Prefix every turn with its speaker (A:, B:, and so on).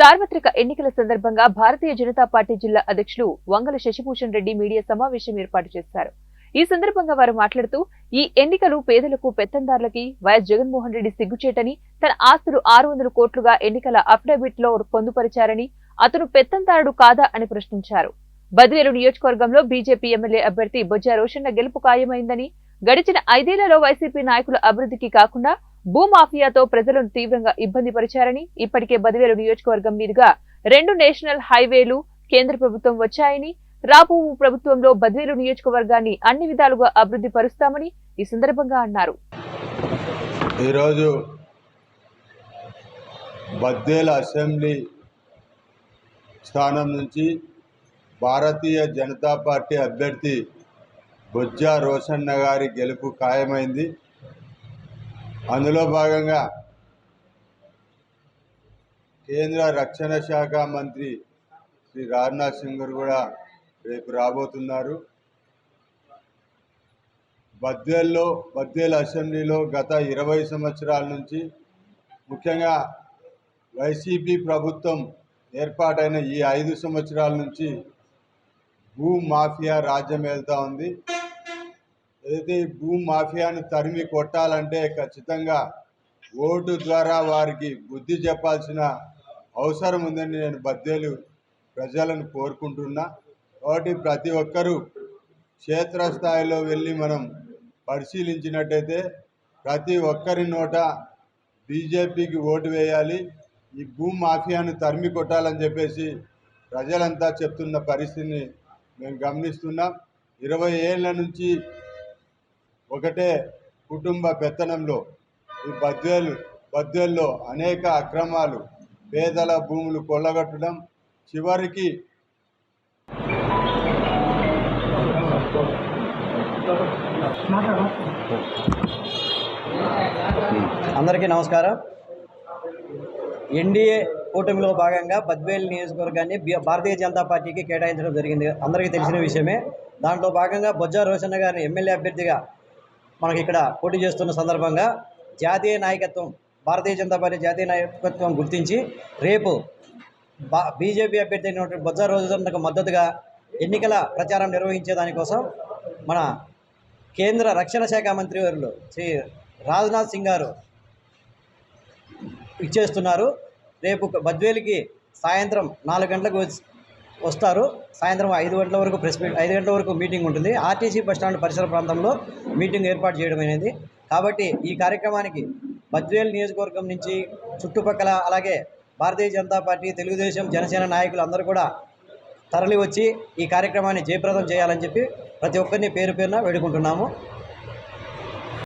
A: సార్వత్రిక ఎన్నికల సందర్భంగా భారతీయ జనతా పార్టీ జిల్లా అధ్యక్షులు వంగల శశిభూషణ్ రెడ్డి మీడియా సమావేశం ఏర్పాటు చేశారు. ఈ సందర్భంగా వారు మాట్లాడుతూ ఈ ఎన్నికలు పేదలకు పెత్తందారులకి వైఎస్ జగన్మోహన్ రెడ్డి సిగ్గుచేటని, తన ఆస్తులు 600 కోట్లుగా ఎన్నికల అఫిడవిట్ లో పొందుపరిచారని, అతను పెత్తందారుడు కాదా అని ప్రశ్నించారు. బద్వేలు నియోజకవర్గంలో బీజేపీ ఎమ్మెల్యే అభ్యర్థి బొజ్జా రోషన్న గెలుపు ఖాయమైందని, గడిచిన 5 ఏళ్లలో వైసీపీ నాయకుల అభివృద్ధికి కాకుండా భూమాఫియాతో ప్రజలను తీవ్రంగా ఇబ్బంది పరిచారని, ఇప్పటికే బద్వేలు నియోజకవర్గం మీదుగా 2 నేషనల్ హైవేలు కేంద్ర ప్రభుత్వం వచ్చాయని, రాబో ప్రభుత్వంలో బద్వేలు నియోజకవర్గాన్ని అన్ని విధాలుగా అభివృద్ధి పరుస్తామని ఈ సందర్భంగా అన్నారు.
B: ఈరోజు బద్వేలు అసెంబ్లీ స్థానం నుంచి భారతీయ జనతా పార్టీ అభ్యర్థి బొజ్జా రోషన్న గారి గెలుపు ఖాయమైంది. అందులో భాగంగా కేంద్ర రక్షణ శాఖ మంత్రి శ్రీ రాజ్నాథ్ సింగ్ గారు కూడా రేపు రాబోతున్నారు. బద్వేలు అసెంబ్లీలో గత 20 సంవత్సరాల నుంచి, ముఖ్యంగా వైసీపీ ప్రభుత్వం ఏర్పాటైన ఈ 5 సంవత్సరాల నుంచి భూ మాఫియా రాజ్యం వెళ్తూ ఉంది. ఏదైతే ఈ భూ మాఫియాను తరిమి కొట్టాలంటే ఖచ్చితంగా ఓటు ద్వారా వారికి బుద్ధి చెప్పాల్సిన అవసరం ఉందని నేను బద్వేలు ప్రజలను కోరుకుంటున్నా. కాబట్టి ప్రతి ఒక్కరూ క్షేత్రస్థాయిలో వెళ్ళి మనం పరిశీలించినట్టయితే ప్రతి ఒక్కరి నోట బీజేపీకి ఓటు వేయాలి, ఈ భూ మాఫియాను తరిమి కొట్టాలని చెప్పేసి ప్రజలంతా చెప్తున్న పరిస్థితిని మేము గమనిస్తున్నాం. 20 ఏళ్ల నుంచి ఒకటే కుటుంబ పెత్తనంలో ఈ బద్వేల్లో అనేక అక్రమాలు, పేదల భూములు కొల్లగొట్టడం, చివరికి
C: అందరికీ నమస్కారం. ఎన్డీఏ కూటమిలో భాగంగా బద్వేలు నియోజకవర్గాన్ని భారతీయ జనతా పార్టీకి కేటాయించడం జరిగింది, అందరికీ తెలిసిన విషయమే. దాంట్లో భాగంగా బొజ్జా రోషన్న గారిని ఎమ్మెల్యే అభ్యర్థిగా మనకి ఇక్కడ పోటీ చేస్తున్న సందర్భంగా జాతీయ నాయకత్వం, భారతీయ జనతా పార్టీ జాతీయ నాయకత్వం గుర్తించి రేపు బీజేపీ అభ్యర్థి అయినటువంటి బొజ్జా రోషన్నకు మద్దతుగా ఎన్నికల ప్రచారం నిర్వహించే దానికోసం మన కేంద్ర రక్షణ శాఖ మంత్రి వర్యులు శ్రీ రాజ్నాథ్ సింగ్ గారు ఇచ్చేస్తున్నారు. రేపు బద్వేలుకి సాయంత్రం 4 గంటలకు వస్తారు. సాయంత్రం 5 గంటల వరకు 5 గంటల వరకు మీటింగ్ ఉంటుంది. ఆర్టీసీ బస్టాండ్ పరిసర ప్రాంతంలో మీటింగ్ ఏర్పాటు చేయడం అనేది. కాబట్టి ఈ కార్యక్రమానికి బద్వేలు నియోజకవర్గం నుంచి చుట్టుపక్కల, అలాగే భారతీయ జనతా పార్టీ, తెలుగుదేశం, జనసేన నాయకులు అందరూ కూడా తరలి వచ్చి ఈ కార్యక్రమాన్ని జయప్రదం చేయాలని చెప్పి ప్రతి ఒక్కరిని పేరు పేరున వేడుకుంటున్నాము.